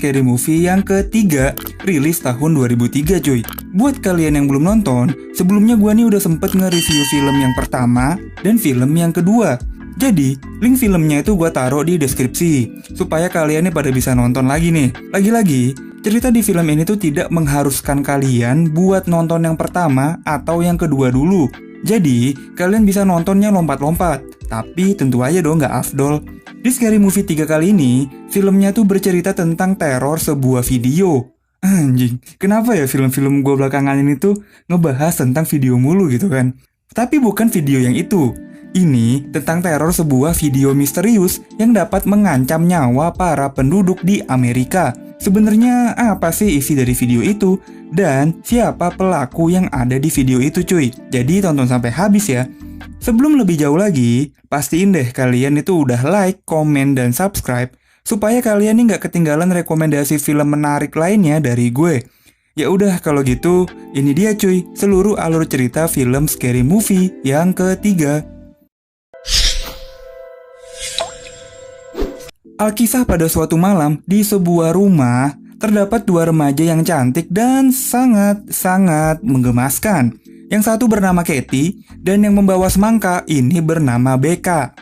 Scary Movie yang ketiga, rilis tahun 2003 cuy. Buat kalian yang belum nonton, sebelumnya gua nih udah sempet nge-review film yang pertama dan film yang kedua. Jadi, link filmnya itu gua taruh di deskripsi, supaya kalian nih pada bisa nonton lagi nih. Lagi-lagi, cerita di film ini tuh tidak mengharuskan kalian buat nonton yang pertama atau yang kedua dulu. Jadi, kalian bisa nontonnya lompat-lompat, tapi tentu aja dong nggak afdol. Di Scary Movie 3 kali ini, filmnya tuh bercerita tentang teror sebuah video. Anjing, kenapa ya film-film gue belakangan ini tuh ngebahas tentang video mulu gitu kan? Tapi bukan video yang itu. Ini tentang teror sebuah video misterius yang dapat mengancam nyawa para penduduk di Amerika. Sebenarnya apa sih isi dari video itu? Dan siapa pelaku yang ada di video itu cuy? Jadi tonton sampai habis ya. Sebelum lebih jauh lagi, pastiin deh kalian itu udah like, komen, dan subscribe supaya kalian nih nggak ketinggalan rekomendasi film menarik lainnya dari gue. Ya udah kalau gitu, ini dia cuy, seluruh alur cerita film Scary Movie yang ketiga. Alkisah pada suatu malam di sebuah rumah, terdapat dua remaja yang cantik dan sangat menggemaskan. Yang satu bernama Katie, dan yang membawa semangka ini bernama Becca.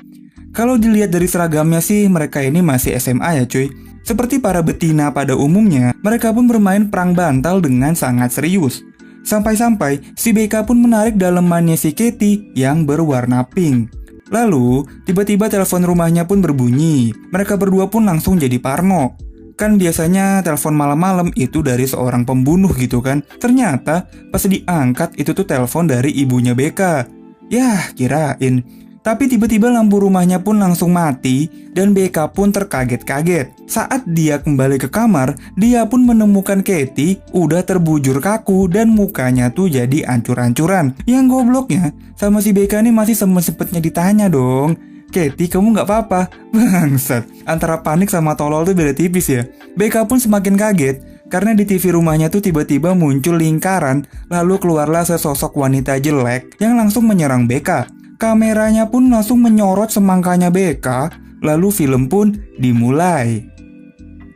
Kalau dilihat dari seragamnya sih, mereka ini masih SMA ya cuy. Seperti para betina pada umumnya, mereka pun bermain perang bantal dengan sangat serius. Sampai-sampai si Becca pun menarik dalemannya si Katie yang berwarna pink. Lalu, tiba-tiba telepon rumahnya pun berbunyi. Mereka berdua pun langsung jadi parno. Kan biasanya telepon malam-malam itu dari seorang pembunuh gitu kan. Ternyata pas diangkat itu tuh telepon dari ibunya Becca. Yah, kirain. Tapi tiba-tiba lampu rumahnya pun langsung mati dan Becca pun terkaget-kaget. Saat dia kembali ke kamar, dia pun menemukan Katie udah terbujur kaku dan mukanya tuh jadi ancur-ancuran. Yang gobloknya, sama si Becca nih masih sempet-sempetnya ditanya dong, Katie, kamu nggak apa-apa? Bangsat, antara panik sama tolol tuh beda tipis ya. Becca pun semakin kaget karena di TV rumahnya tuh tiba-tiba muncul lingkaran, lalu keluarlah sesosok wanita jelek yang langsung menyerang Becca. Kameranya pun langsung menyorot semangkanya Becca, lalu film pun dimulai.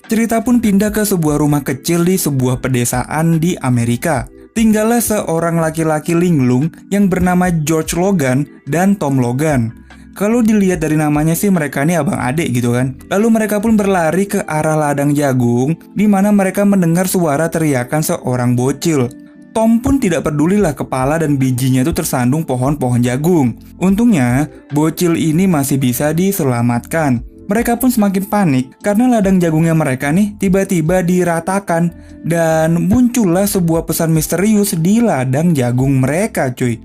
Cerita pun pindah ke sebuah rumah kecil di sebuah pedesaan di Amerika. Tinggallah seorang laki-laki linglung yang bernama George Logan dan Tom Logan. Kalau dilihat dari namanya sih mereka ini abang adik gitu kan. Lalu mereka pun berlari ke arah ladang jagung, di mana mereka mendengar suara teriakan seorang bocil. Tom pun tidak pedulilah kepala dan bijinya itu tersandung pohon-pohon jagung. Untungnya, bocil ini masih bisa diselamatkan. Mereka pun semakin panik karena ladang jagungnya mereka nih tiba-tiba diratakan dan muncullah sebuah pesan misterius di ladang jagung mereka cuy.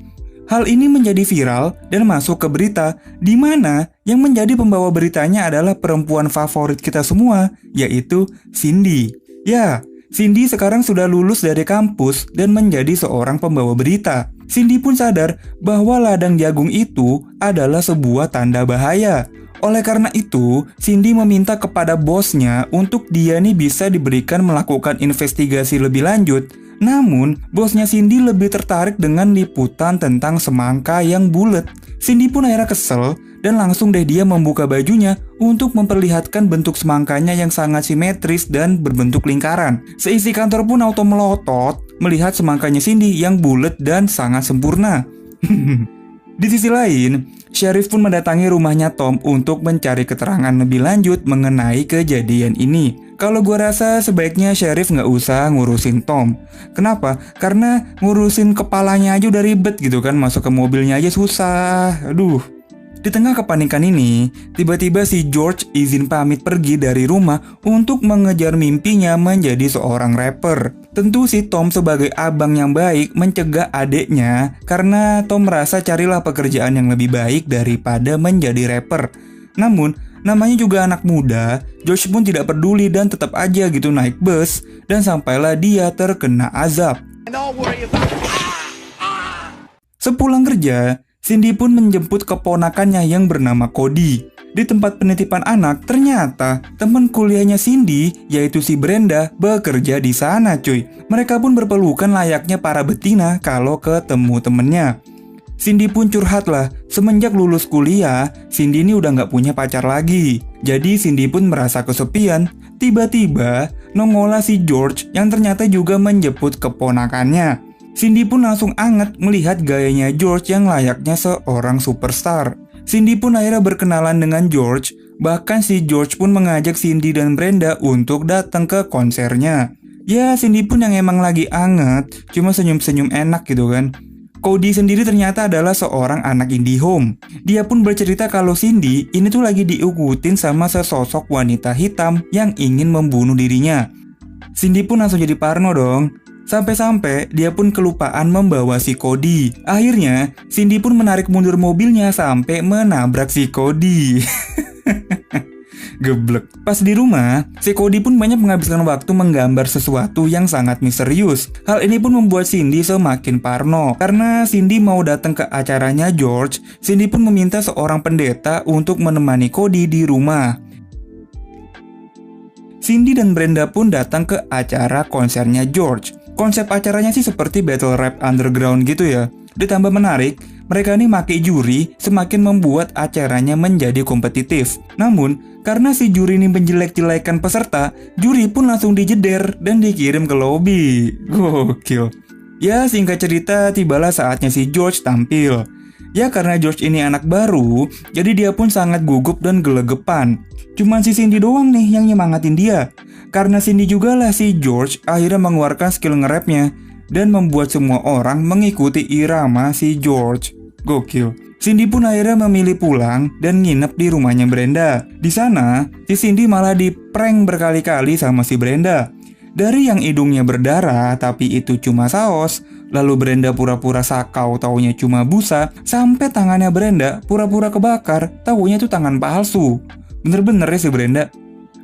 Hal ini menjadi viral dan masuk ke berita, di mana yang menjadi pembawa beritanya adalah perempuan favorit kita semua, yaitu Cindy. Ya, Cindy sekarang sudah lulus dari kampus dan menjadi seorang pembawa berita. Cindy pun sadar bahwa ladang jagung itu adalah sebuah tanda bahaya. Oleh karena itu, Cindy meminta kepada bosnya untuk dia nih bisa diberikan melakukan investigasi lebih lanjut. Namun, bosnya Cindy lebih tertarik dengan liputan tentang semangka yang bulat. Cindy pun akhirnya kesel dan langsung deh dia membuka bajunya untuk memperlihatkan bentuk semangkanya yang sangat simetris dan berbentuk lingkaran. Seisi kantor pun auto melotot melihat semangkanya Cindy yang bulat dan sangat sempurna. Di sisi lain, Sheriff pun mendatangi rumahnya Tom untuk mencari keterangan lebih lanjut mengenai kejadian ini. Kalau gue rasa sebaiknya Sheriff nggak usah ngurusin Tom. Kenapa? Karena ngurusin kepalanya aja udah ribet gitu kan, masuk ke mobilnya aja susah. Aduh. Di tengah kepanikan ini, tiba-tiba si George izin pamit pergi dari rumah untuk mengejar mimpinya menjadi seorang rapper. Tentu si Tom sebagai abang yang baik mencegah adiknya karena Tom merasa carilah pekerjaan yang lebih baik daripada menjadi rapper. Namun, namanya juga anak muda, George pun tidak peduli dan tetap aja gitu naik bus dan sampailah dia terkena azab. Sepulang kerja, Cindy pun menjemput keponakannya yang bernama Cody. Di tempat penitipan anak, ternyata teman kuliahnya Cindy, yaitu si Brenda, bekerja di sana cuy. Mereka pun berpelukan layaknya para betina kalau ketemu temennya. Cindy pun curhat lah, semenjak lulus kuliah, Cindy ini udah nggak punya pacar lagi. Jadi Cindy pun merasa kesepian. Tiba-tiba, nongollah si George yang ternyata juga menjemput keponakannya. Cindy pun langsung anget melihat gayanya George yang layaknya seorang superstar. Cindy pun akhirnya berkenalan dengan George, bahkan si George pun mengajak Cindy dan Brenda untuk datang ke konsernya. Ya, Cindy pun yang emang lagi anget, cuma senyum-senyum enak gitu kan. Cody sendiri ternyata adalah seorang anak IndiHome. Dia pun bercerita kalau Cindy ini tuh lagi diikutin sama sesosok wanita hitam yang ingin membunuh dirinya. Cindy pun langsung jadi parno dong. Sampai-sampai dia pun kelupaan membawa si Cody. Akhirnya, Cindy pun menarik mundur mobilnya sampai menabrak si Cody. Geblek. Pas di rumah, si Cody pun banyak menghabiskan waktu menggambar sesuatu yang sangat misterius. Hal ini pun membuat Cindy semakin parno. Karena Cindy mau datang ke acaranya George, Cindy pun meminta seorang pendeta untuk menemani Cody di rumah. Cindy dan Brenda pun datang ke acara konsernya George. Konsep acaranya sih seperti battle rap underground gitu ya. Ditambah menarik, mereka ini make juri semakin membuat acaranya menjadi kompetitif. Namun, karena si juri ini menjelek-jelekan peserta, juri pun langsung dijeder dan dikirim ke lobi. Gokil. Ya, singkat cerita, tibalah saatnya si George tampil. Ya, karena George ini anak baru, jadi dia pun sangat gugup dan gelegepan. Cuman si Cindy doang nih yang nyemangatin dia. Karena Cindy juga lah si George akhirnya mengeluarkan skill nge-rapnya dan membuat semua orang mengikuti irama si George. Gokil. Cindy pun akhirnya memilih pulang dan nginep di rumahnya Brenda. Di sana, si Cindy malah diprank berkali-kali sama si Brenda. Dari yang hidungnya berdarah tapi itu cuma saus, lalu Brenda pura-pura sakau taunya cuma busa, sampai tangannya Brenda pura-pura kebakar, taunya itu tangan palsu. Bener-bener ya si Brenda.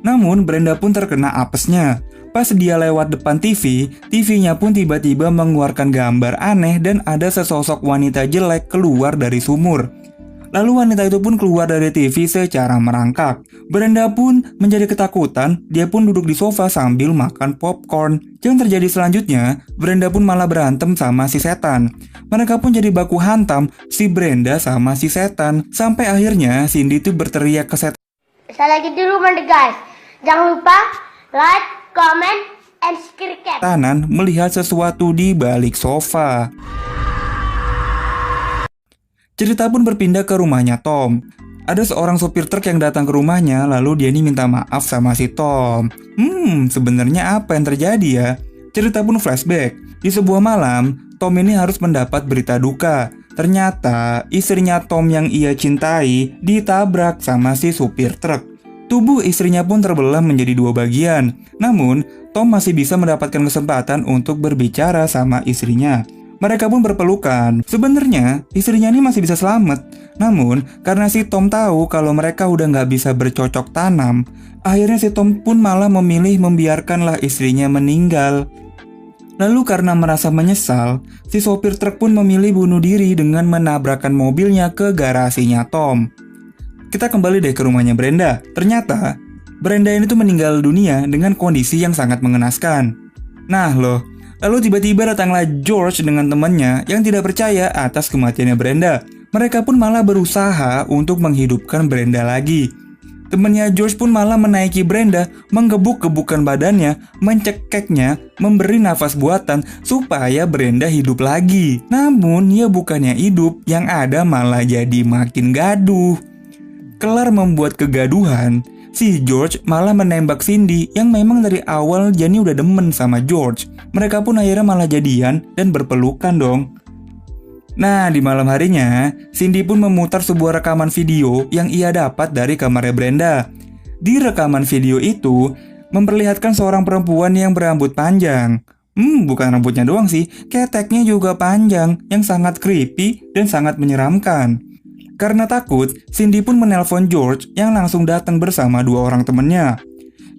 Namun Brenda pun terkena apesnya. Pas dia lewat depan TV, TV-nya pun tiba-tiba mengeluarkan gambar aneh dan ada sesosok wanita jelek keluar dari sumur. Lalu wanita itu pun keluar dari TV secara merangkak. Brenda pun menjadi ketakutan, dia pun duduk di sofa sambil makan popcorn. Yang terjadi selanjutnya, Brenda pun malah berantem sama si setan. Mereka pun jadi baku hantam, si Brenda sama si setan. Sampai akhirnya Cindy tuh berteriak ke setan. Saya lagi di rumah nih guys. Jangan lupa like, comment, and subscribe. Tanan melihat sesuatu di balik sofa. Cerita pun berpindah ke rumahnya Tom. Ada seorang sopir truk yang datang ke rumahnya, lalu dia ini minta maaf sama si Tom. Sebenarnya apa yang terjadi ya? Cerita pun flashback. Di sebuah malam, Tom ini harus mendapat berita duka. Ternyata istrinya Tom yang ia cintai ditabrak sama si supir truk. Tubuh istrinya pun terbelah menjadi dua bagian. Namun, Tom masih bisa mendapatkan kesempatan untuk berbicara sama istrinya. Mereka pun berpelukan. Sebenarnya, istrinya ini masih bisa selamat. Namun, karena si Tom tahu kalau mereka udah nggak bisa bercocok tanam, akhirnya si Tom pun malah memilih membiarkanlah istrinya meninggal. Lalu karena merasa menyesal, si sopir truk pun memilih bunuh diri dengan menabrakkan mobilnya ke garasinya Tom. Kita kembali deh ke rumahnya Brenda. Ternyata, Brenda ini tuh meninggal dunia dengan kondisi yang sangat mengenaskan. Nah loh, lalu tiba-tiba datanglah George dengan temannya yang tidak percaya atas kematiannya Brenda. Mereka pun malah berusaha untuk menghidupkan Brenda lagi. Temannya George pun malah menaiki Brenda, menggebuk-gebukkan badannya, mencekeknya, memberi nafas buatan supaya Brenda hidup lagi. Namun, ya bukannya hidup, yang ada malah jadi makin gaduh. Kelar membuat kegaduhan, si George malah menembak Cindy yang memang dari awal Jenny udah demen sama George. Mereka pun akhirnya malah jadian dan berpelukan dong. Nah, di malam harinya, Cindy pun memutar sebuah rekaman video yang ia dapat dari kamarnya Brenda. Di rekaman video itu, memperlihatkan seorang perempuan yang berambut panjang. Bukan rambutnya doang sih, keteknya juga panjang, yang sangat creepy dan sangat menyeramkan. Karena takut, Cindy pun menelpon George yang langsung datang bersama dua orang temannya.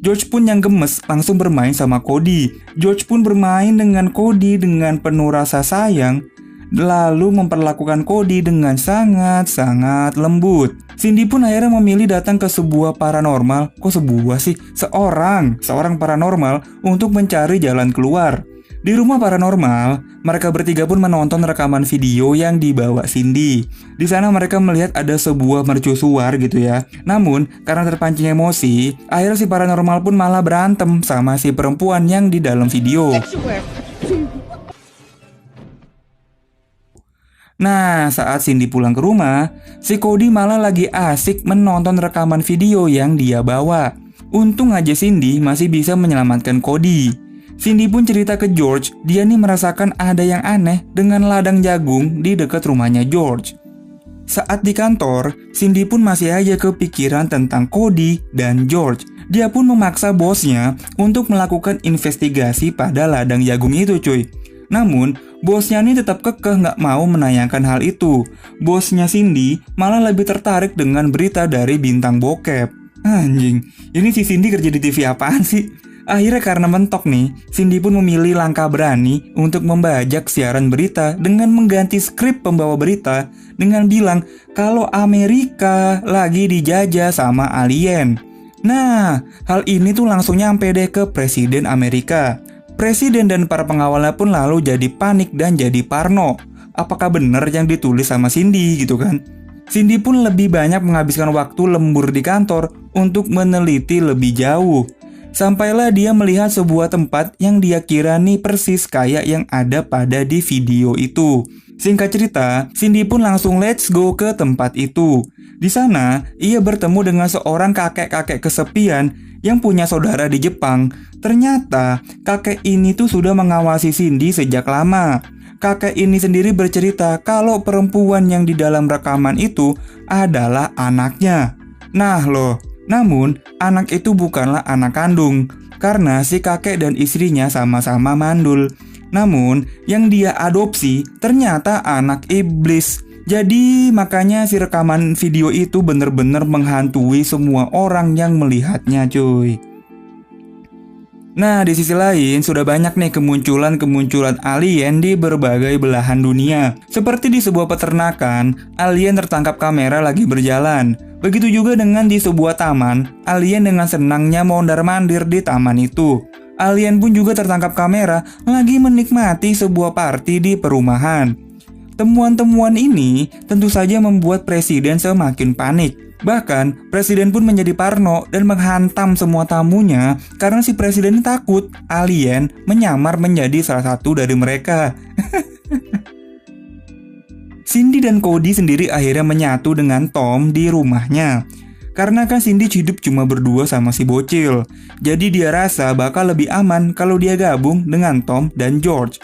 George pun yang gemes langsung bermain sama Cody. George pun bermain dengan Cody dengan penuh rasa sayang, lalu memperlakukan Cody dengan sangat-sangat lembut. Cindy pun akhirnya memilih datang ke sebuah paranormal. Kok sebuah sih? Seorang paranormal untuk mencari jalan keluar. Di rumah paranormal, mereka bertiga pun menonton rekaman video yang dibawa Cindy. Di sana mereka melihat ada sebuah mercusuar gitu ya. Namun, karena terpancing emosi, akhirnya si paranormal pun malah berantem sama si perempuan yang di dalam video. Nah, saat Cindy pulang ke rumah, si Cody malah lagi asik menonton rekaman video yang dia bawa. Untung aja Cindy masih bisa menyelamatkan Cody. Cindy pun cerita ke George, dia nih merasakan ada yang aneh dengan ladang jagung di dekat rumahnya George. Saat di kantor, Cindy pun masih aja kepikiran tentang Cody dan George. Dia pun memaksa bosnya untuk melakukan investigasi pada ladang jagung itu cuy. Namun, bosnya nih tetap kekeh nggak mau menayangkan hal itu. Bosnya Cindy malah lebih tertarik dengan berita dari bintang bokep. Anjing, ini si Cindy kerja di TV apaan sih? Akhirnya karena mentok nih, Cindy pun memilih langkah berani untuk membajak siaran berita dengan mengganti skrip pembawa berita dengan bilang kalau Amerika lagi dijajah sama alien. Nah, hal ini tuh langsung nyampe deh ke Presiden Amerika. Presiden dan para pengawalnya pun lalu jadi panik dan jadi parno. Apakah benar yang ditulis sama Cindy gitu kan? Cindy pun lebih banyak menghabiskan waktu lembur di kantor untuk meneliti lebih jauh. Sampailah dia melihat sebuah tempat yang dia kira nih persis kayak yang ada pada di video itu. Singkat cerita, Cindy pun langsung let's go ke tempat itu. Di sana, ia bertemu dengan seorang kakek-kakek kesepian yang punya saudara di Jepang. Ternyata, kakek ini tuh sudah mengawasi Cindy sejak lama. Kakek ini sendiri bercerita kalau perempuan yang di dalam rekaman itu adalah anaknya. Nah loh, namun anak itu bukanlah anak kandung karena si kakek dan istrinya sama-sama mandul. Namun yang dia adopsi ternyata anak iblis. Jadi makanya si rekaman video itu bener-bener menghantui semua orang yang melihatnya cuy. Nah, di sisi lain, sudah banyak nih kemunculan alien di berbagai belahan dunia. Seperti di sebuah peternakan, alien tertangkap kamera lagi berjalan. Begitu juga dengan di sebuah taman, alien dengan senangnya mondar-mandir di taman itu. Alien pun juga tertangkap kamera lagi menikmati sebuah party di perumahan. Temuan-temuan ini tentu saja membuat presiden semakin panik. Bahkan, presiden pun menjadi parno dan menghantam semua tamunya karena si presiden takut alien menyamar menjadi salah satu dari mereka. Cindy dan Cody sendiri akhirnya menyatu dengan Tom di rumahnya. Karena kan Cindy hidup cuma berdua sama si bocil. Jadi dia rasa bakal lebih aman kalau dia gabung dengan Tom dan George.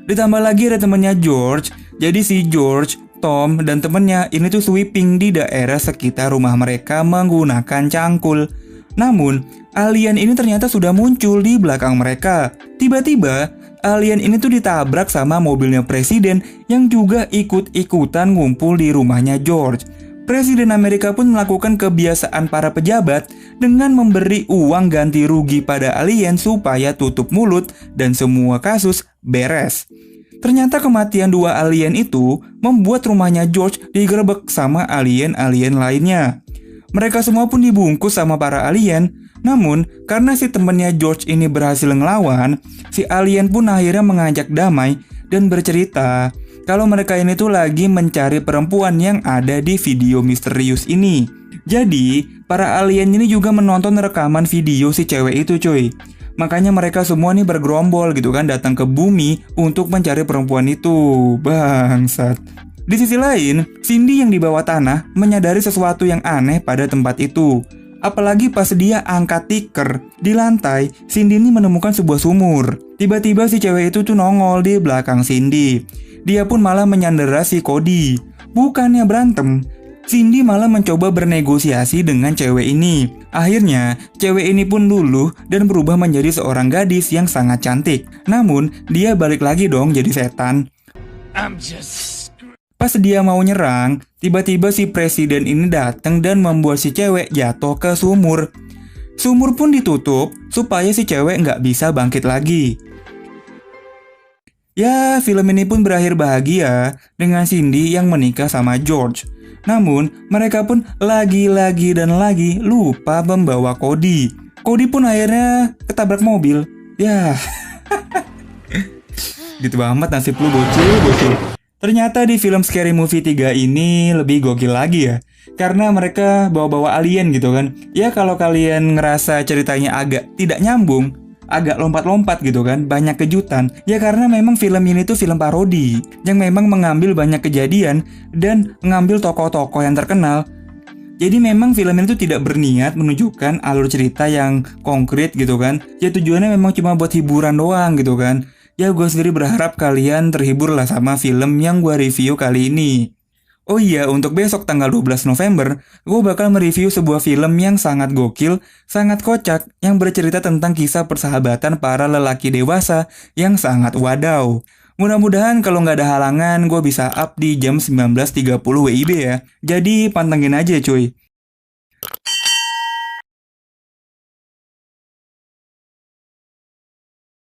Ditambah lagi ada temennya George. Jadi si George, Tom, dan temennya ini tuh sweeping di daerah sekitar rumah mereka menggunakan cangkul. Namun, alien ini ternyata sudah muncul di belakang mereka. Tiba-tiba, alien ini tuh ditabrak sama mobilnya presiden yang juga ikut-ikutan ngumpul di rumahnya George. Presiden Amerika pun melakukan kebiasaan para pejabat dengan memberi uang ganti rugi pada alien supaya tutup mulut dan semua kasus beres. Ternyata kematian dua alien itu membuat rumahnya George digerebek sama alien-alien lainnya. Mereka semua pun dibungkus sama para alien. Namun, karena si temannya George ini berhasil ngelawan, si alien pun akhirnya mengajak damai dan bercerita kalau mereka ini tuh lagi mencari perempuan yang ada di video misterius ini. Jadi, para alien ini juga menonton rekaman video si cewek itu cuy. Makanya mereka semua nih bergerombol gitu kan datang ke bumi untuk mencari perempuan itu. Bangsat. Di sisi lain, Cindy yang di bawah tanah menyadari sesuatu yang aneh pada tempat itu. Apalagi pas dia angkat tikar di lantai, Cindy ini menemukan sebuah sumur. Tiba-tiba si cewek itu tuh nongol di belakang Cindy. Dia pun malah menyandera si Cody. Bukannya berantem, Cindy malah mencoba bernegosiasi dengan cewek ini. Akhirnya, cewek ini pun luluh dan berubah menjadi seorang gadis yang sangat cantik. Namun, dia balik lagi dong jadi setan. Pas dia mau nyerang, tiba-tiba si presiden ini datang dan membuat si cewek jatuh ke sumur. Sumur pun ditutup supaya si cewek nggak bisa bangkit lagi. Ya, film ini pun berakhir bahagia dengan Cindy yang menikah sama George. Namun, mereka pun lagi-lagi dan lagi lupa membawa Cody. Cody pun akhirnya ketabrak mobil. Ya. Gitu banget nasib lu bocil. Ternyata di film Scary Movie 3 ini lebih gokil lagi ya. Karena mereka bawa-bawa alien gitu kan. Ya kalau kalian ngerasa ceritanya agak tidak nyambung, agak lompat-lompat gitu kan, banyak kejutan. Ya karena memang film ini tuh film parodi yang memang mengambil banyak kejadian dan mengambil tokoh-tokoh yang terkenal. Jadi memang film ini tuh tidak berniat menunjukkan alur cerita yang konkret gitu kan. Ya tujuannya memang cuma buat hiburan doang gitu kan. Ya gue sendiri berharap kalian terhibur lah sama film yang gue review kali ini. Oh iya, untuk besok tanggal 12 November, gue bakal mereview sebuah film yang sangat gokil, sangat kocak, yang bercerita tentang kisah persahabatan para lelaki dewasa yang sangat wadaw. Mudah-mudahan kalau nggak ada halangan, gue bisa up di jam 19.30 WIB ya. Jadi pantengin aja cuy.